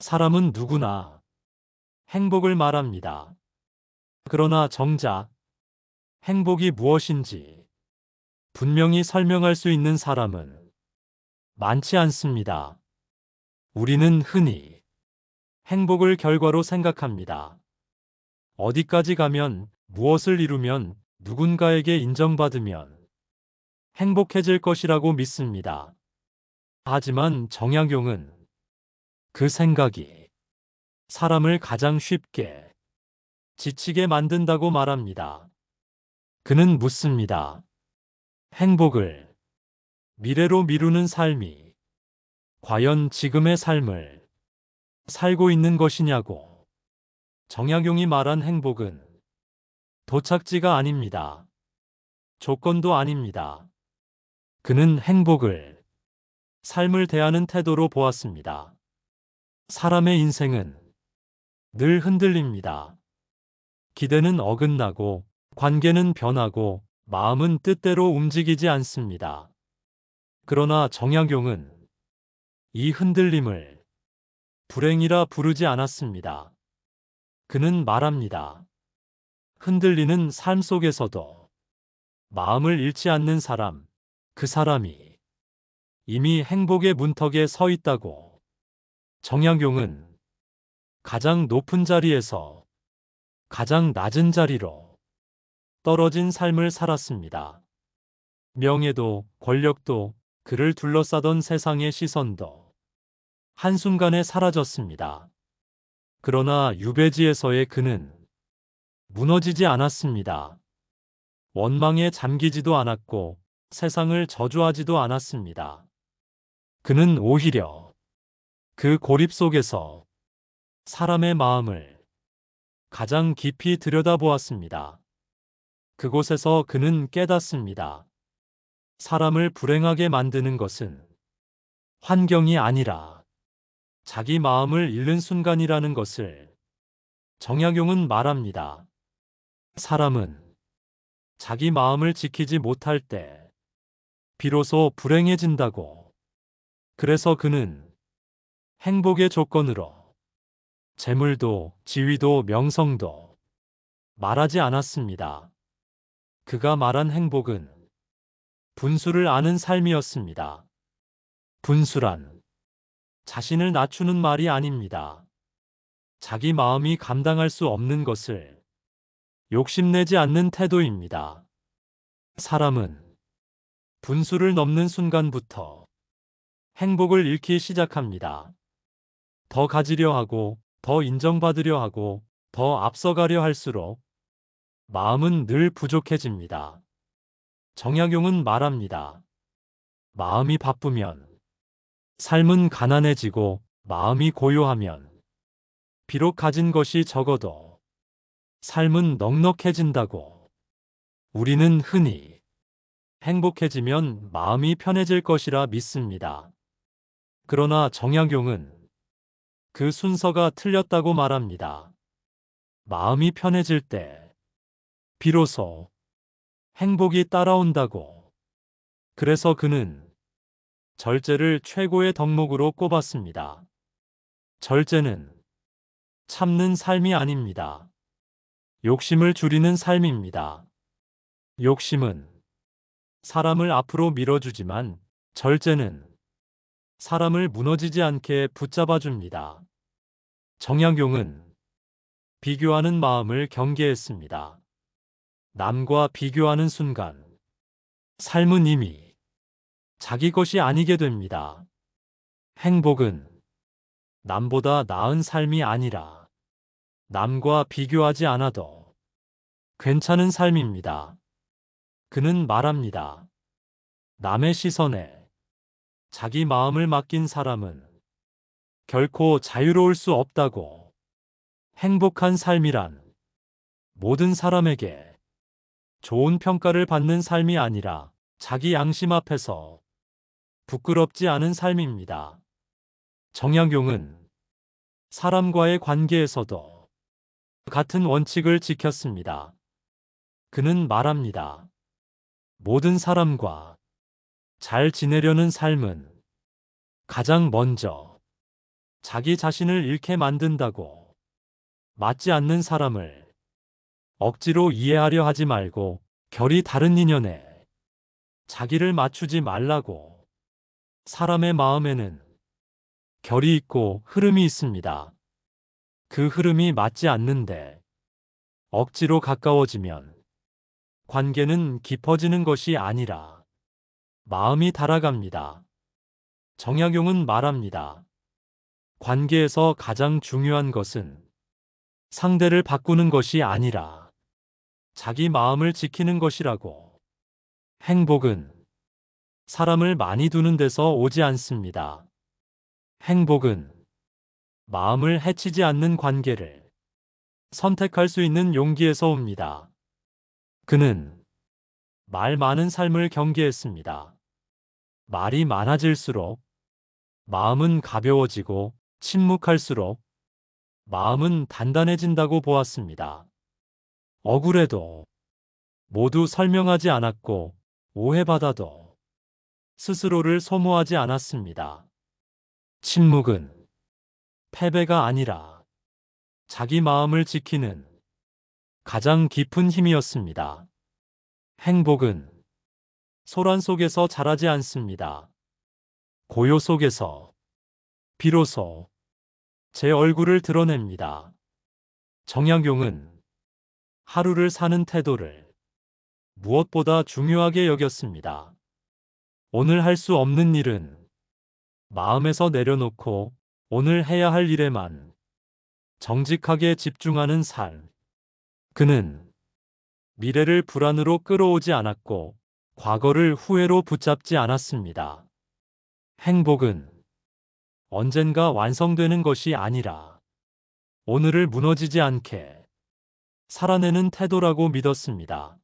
사람은 누구나 행복을 말합니다. 그러나 정작 행복이 무엇인지 분명히 설명할 수 있는 사람은 많지 않습니다. 우리는 흔히 행복을 결과로 생각합니다. 어디까지 가면, 무엇을 이루면, 누군가에게 인정받으면 행복해질 것이라고 믿습니다. 하지만 정약용은 그 생각이 사람을 가장 쉽게 지치게 만든다고 말합니다. 그는 묻습니다. 행복을 미래로 미루는 삶이 과연 지금의 삶을 살고 있는 것이냐고. 정약용이 말한 행복은 도착지가 아닙니다. 조건도 아닙니다. 그는 행복을 삶을 대하는 태도로 보았습니다. 사람의 인생은 늘 흔들립니다. 기대는 어긋나고 관계는 변하고 마음은 뜻대로 움직이지 않습니다. 그러나 정약용은 이 흔들림을 불행이라 부르지 않았습니다. 그는 말합니다. 흔들리는 삶 속에서도 마음을 잃지 않는 사람, 그 사람이 이미 행복의 문턱에 서 있다고. 정약용은 가장 높은 자리에서 가장 낮은 자리로 떨어진 삶을 살았습니다. 명예도 권력도 그를 둘러싸던 세상의 시선도 한순간에 사라졌습니다. 그러나 유배지에서의 그는 무너지지 않았습니다. 원망에 잠기지도 않았고 세상을 저주하지도 않았습니다. 그는 오히려 그 고립 속에서 사람의 마음을 가장 깊이 들여다보았습니다. 그곳에서 그는 깨닫습니다. 사람을 불행하게 만드는 것은 환경이 아니라 자기 마음을 잃는 순간이라는 것을. 정약용은 말합니다. 사람은 자기 마음을 지키지 못할 때 비로소 불행해진다고. 그래서 그는 행복의 조건으로 재물도 지위도 명성도 말하지 않았습니다. 그가 말한 행복은 분수를 아는 삶이었습니다. 분수란 자신을 낮추는 말이 아닙니다. 자기 마음이 감당할 수 없는 것을 욕심내지 않는 태도입니다. 사람은 분수를 넘는 순간부터 행복을 잃기 시작합니다. 더 가지려 하고, 더 인정받으려 하고, 더 앞서가려 할수록 마음은 늘 부족해집니다. 정약용은 말합니다. 마음이 바쁘면 삶은 가난해지고, 마음이 고요하면 비록 가진 것이 적어도 삶은 넉넉해진다고. 우리는 흔히 행복해지면 마음이 편해질 것이라 믿습니다. 그러나 정약용은 그 순서가 틀렸다고 말합니다. 마음이 편해질 때 비로소 행복이 따라온다고. 그래서 그는 절제를 최고의 덕목으로 꼽았습니다. 절제는 참는 삶이 아닙니다. 욕심을 줄이는 삶입니다. 욕심은 사람을 앞으로 밀어주지만 절제는 사람을 무너지지 않게 붙잡아줍니다. 정약용은 비교하는 마음을 경계했습니다. 남과 비교하는 순간 삶은 이미 자기 것이 아니게 됩니다. 행복은 남보다 나은 삶이 아니라 남과 비교하지 않아도 괜찮은 삶입니다. 그는 말합니다. 남의 시선에 자기 마음을 맡긴 사람은 결코 자유로울 수 없다고. 행복한 삶이란 모든 사람에게 좋은 평가를 받는 삶이 아니라 자기 양심 앞에서 부끄럽지 않은 삶입니다. 정약용은 사람과의 관계에서도 같은 원칙을 지켰습니다. 그는 말합니다. 모든 사람과 잘 지내려는 삶은 가장 먼저 자기 자신을 잃게 만든다고. 맞지 않는 사람을 억지로 이해하려 하지 말고 결이 다른 인연에 자기를 맞추지 말라고. 사람의 마음에는 결이 있고 흐름이 있습니다. 그 흐름이 맞지 않는데 억지로 가까워지면 관계는 깊어지는 것이 아니라 마음이 달아갑니다. 정약용은 말합니다. 관계에서 가장 중요한 것은 상대를 바꾸는 것이 아니라 자기 마음을 지키는 것이라고. 행복은 사람을 많이 두는 데서 오지 않습니다. 행복은 마음을 해치지 않는 관계를 선택할 수 있는 용기에서 옵니다. 그는 말 많은 삶을 경계했습니다. 말이 많아질수록 마음은 가벼워지고 침묵할수록 마음은 단단해진다고 보았습니다. 억울해도 모두 설명하지 않았고 오해받아도 스스로를 소모하지 않았습니다. 침묵은 패배가 아니라 자기 마음을 지키는 가장 깊은 힘이었습니다. 행복은 소란 속에서 자라지 않습니다. 고요 속에서 비로소 제 얼굴을 드러냅니다. 정약용은 하루를 사는 태도를 무엇보다 중요하게 여겼습니다. 오늘 할 수 없는 일은 마음에서 내려놓고 오늘 해야 할 일에만 정직하게 집중하는 삶. 그는 미래를 불안으로 끌어오지 않았고 과거를 후회로 붙잡지 않았습니다. 행복은 언젠가 완성되는 것이 아니라 오늘을 무너지지 않게 살아내는 태도라고 믿었습니다.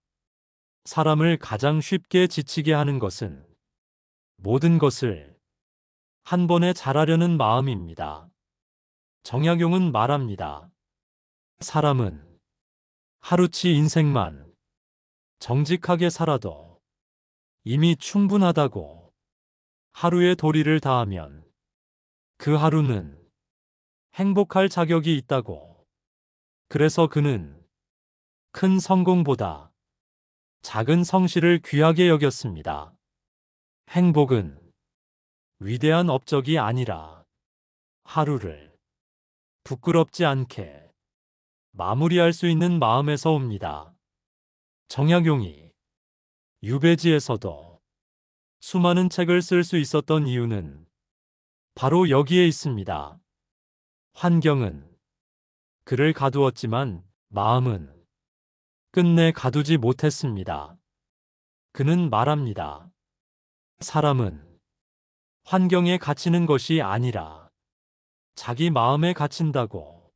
사람을 가장 쉽게 지치게 하는 것은 모든 것을 한 번에 잘하려는 마음입니다. 정약용은 말합니다. 사람은 하루치 인생만 정직하게 살아도 이미 충분하다고. 하루의 도리를 다하면 그 하루는 행복할 자격이 있다고. 그래서 그는 큰 성공보다 작은 성실을 귀하게 여겼습니다. 행복은 위대한 업적이 아니라 하루를 부끄럽지 않게 마무리할 수 있는 마음에서 옵니다. 정약용이 유배지에서도 수많은 책을 쓸 수 있었던 이유는 바로 여기에 있습니다. 환경은 그를 가두었지만 마음은 끝내 가두지 못했습니다. 그는 말합니다. 사람은 환경에 갇히는 것이 아니라 자기 마음에 갇힌다고.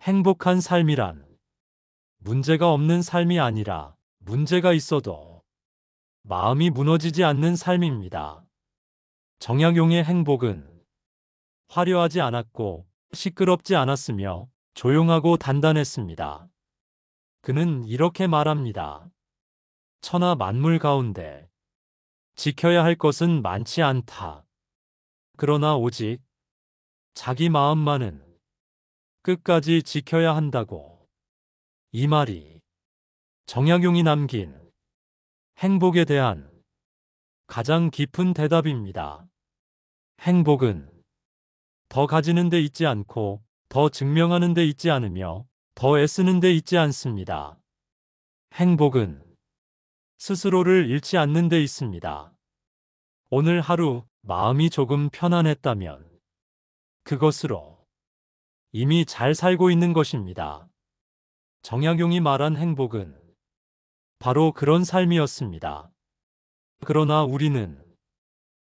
행복한 삶이란 문제가 없는 삶이 아니라 문제가 있어도 마음이 무너지지 않는 삶입니다. 정약용의 행복은 화려하지 않았고 시끄럽지 않았으며 조용하고 단단했습니다. 그는 이렇게 말합니다. 천하 만물 가운데 지켜야 할 것은 많지 않다. 그러나 오직 자기 마음만은 끝까지 지켜야 한다고. 이 말이 정약용이 남긴 행복에 대한 가장 깊은 대답입니다. 행복은 더 가지는 데 있지 않고 더 증명하는 데 있지 않으며 더 애쓰는 데 있지 않습니다. 행복은 스스로를 잃지 않는 데 있습니다. 오늘 하루 마음이 조금 편안했다면 그것으로 이미 잘 살고 있는 것입니다. 정약용이 말한 행복은 바로 그런 삶이었습니다. 그러나 우리는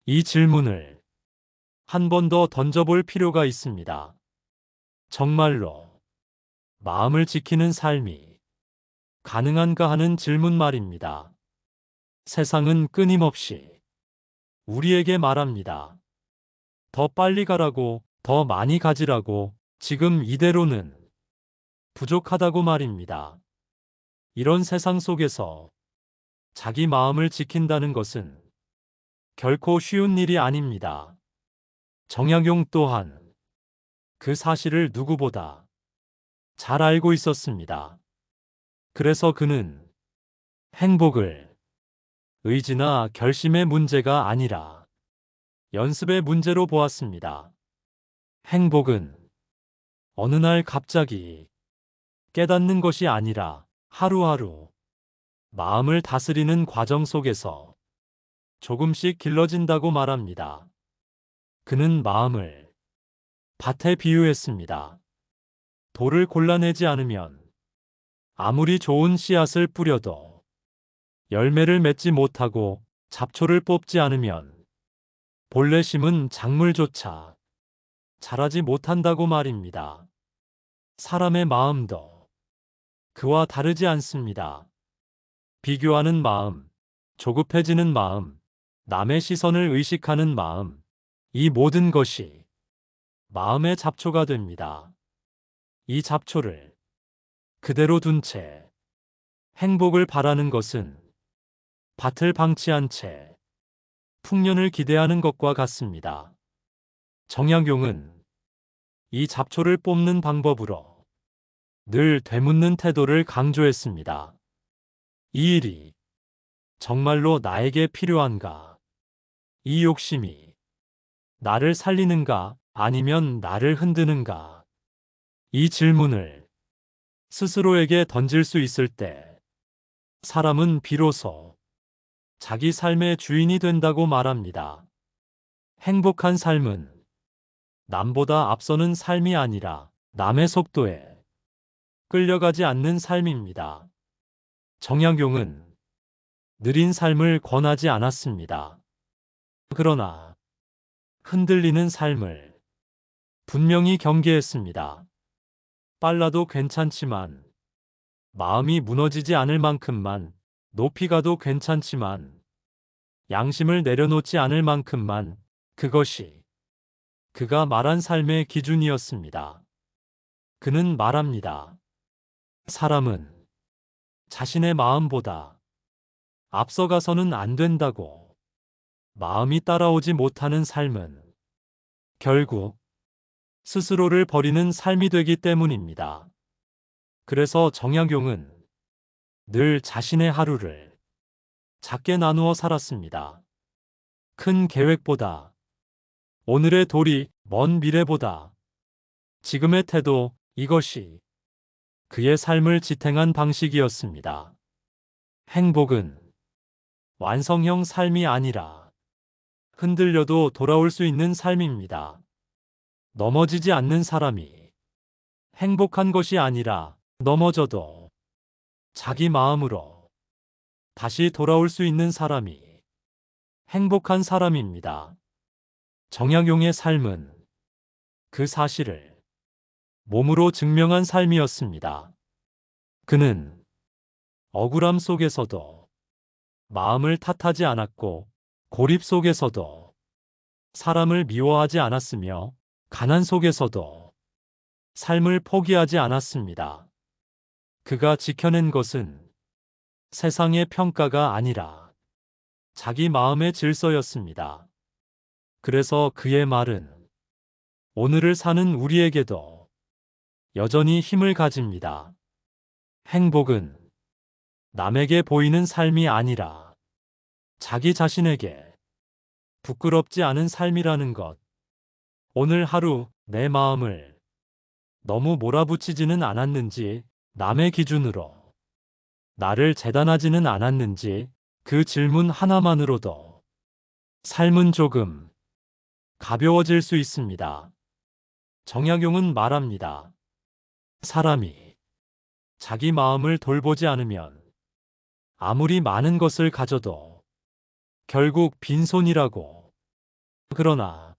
이 질문을 한 번 더 던져볼 필요가 있습니다. 정말로 마음을 지키는 삶이 가능한가 하는 질문 말입니다. 세상은 끊임없이 우리에게 말합니다. 더 빨리 가라고, 더 많이 가지라고, 지금 이대로는 부족하다고 말입니다. 이런 세상 속에서 자기 마음을 지킨다는 것은 결코 쉬운 일이 아닙니다. 정약용 또한 그 사실을 누구보다 잘 알고 있었습니다. 그래서 그는 행복을 의지나 결심의 문제가 아니라 연습의 문제로 보았습니다. 행복은 어느 날 갑자기 깨닫는 것이 아니라 하루하루 마음을 다스리는 과정 속에서 조금씩 길러진다고 말합니다. 그는 마음을 밭에 비유했습니다. 돌을 골라내지 않으면 아무리 좋은 씨앗을 뿌려도 열매를 맺지 못하고 잡초를 뽑지 않으면 본래 심은 작물조차 자라지 못한다고 말입니다. 사람의 마음도 그와 다르지 않습니다. 비교하는 마음, 조급해지는 마음, 남의 시선을 의식하는 마음, 이 모든 것이 마음의 잡초가 됩니다. 이 잡초를 그대로 둔 채 행복을 바라는 것은 밭을 방치한 채 풍년을 기대하는 것과 같습니다. 정약용은 이 잡초를 뽑는 방법으로 늘 되묻는 태도를 강조했습니다. 이 일이 정말로 나에게 필요한가? 이 욕심이 나를 살리는가? 아니면 나를 흔드는가? 이 질문을 스스로에게 던질 수 있을 때 사람은 비로소 자기 삶의 주인이 된다고 말합니다. 행복한 삶은 남보다 앞서는 삶이 아니라 남의 속도에 끌려가지 않는 삶입니다. 정약용은 느린 삶을 권하지 않았습니다. 그러나 흔들리는 삶을 분명히 경계했습니다. 빨라도 괜찮지만 마음이 무너지지 않을 만큼만, 높이 가도 괜찮지만 양심을 내려놓지 않을 만큼만, 그것이 그가 말한 삶의 기준이었습니다. 그는 말합니다. 사람은 자신의 마음보다 앞서가서는 안 된다고. 마음이 따라오지 못하는 삶은 결국 스스로를 버리는 삶이 되기 때문입니다. 그래서 정약용은 늘 자신의 하루를 작게 나누어 살았습니다. 큰 계획보다, 오늘의 도리, 먼 미래보다 지금의 태도, 이것이 그의 삶을 지탱한 방식이었습니다. 행복은 완성형 삶이 아니라 흔들려도 돌아올 수 있는 삶입니다. 넘어지지 않는 사람이 행복한 것이 아니라 넘어져도 자기 마음으로 다시 돌아올 수 있는 사람이 행복한 사람입니다. 정약용의 삶은 그 사실을 몸으로 증명한 삶이었습니다. 그는 억울함 속에서도 마음을 탓하지 않았고, 고립 속에서도 사람을 미워하지 않았으며, 가난 속에서도 삶을 포기하지 않았습니다. 그가 지켜낸 것은 세상의 평가가 아니라 자기 마음의 질서였습니다. 그래서 그의 말은 오늘을 사는 우리에게도 여전히 힘을 가집니다. 행복은 남에게 보이는 삶이 아니라 자기 자신에게 부끄럽지 않은 삶이라는 것. 오늘 하루 내 마음을 너무 몰아붙이지는 않았는지, 남의 기준으로 나를 재단하지는 않았는지, 그 질문 하나만으로도 삶은 조금 가벼워질 수 있습니다. 정약용은 말합니다. 사람이 자기 마음을 돌보지 않으면 아무리 많은 것을 가져도 결국 빈손이라고. 그러나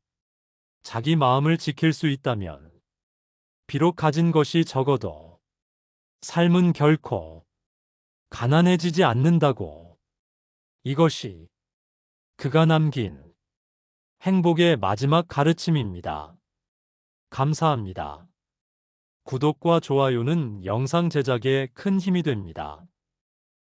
자기 마음을 지킬 수 있다면 비록 가진 것이 적어도 삶은 결코 가난해지지 않는다고. 이것이 그가 남긴 행복의 마지막 가르침입니다. 감사합니다. 구독과 좋아요는 영상 제작에 큰 힘이 됩니다.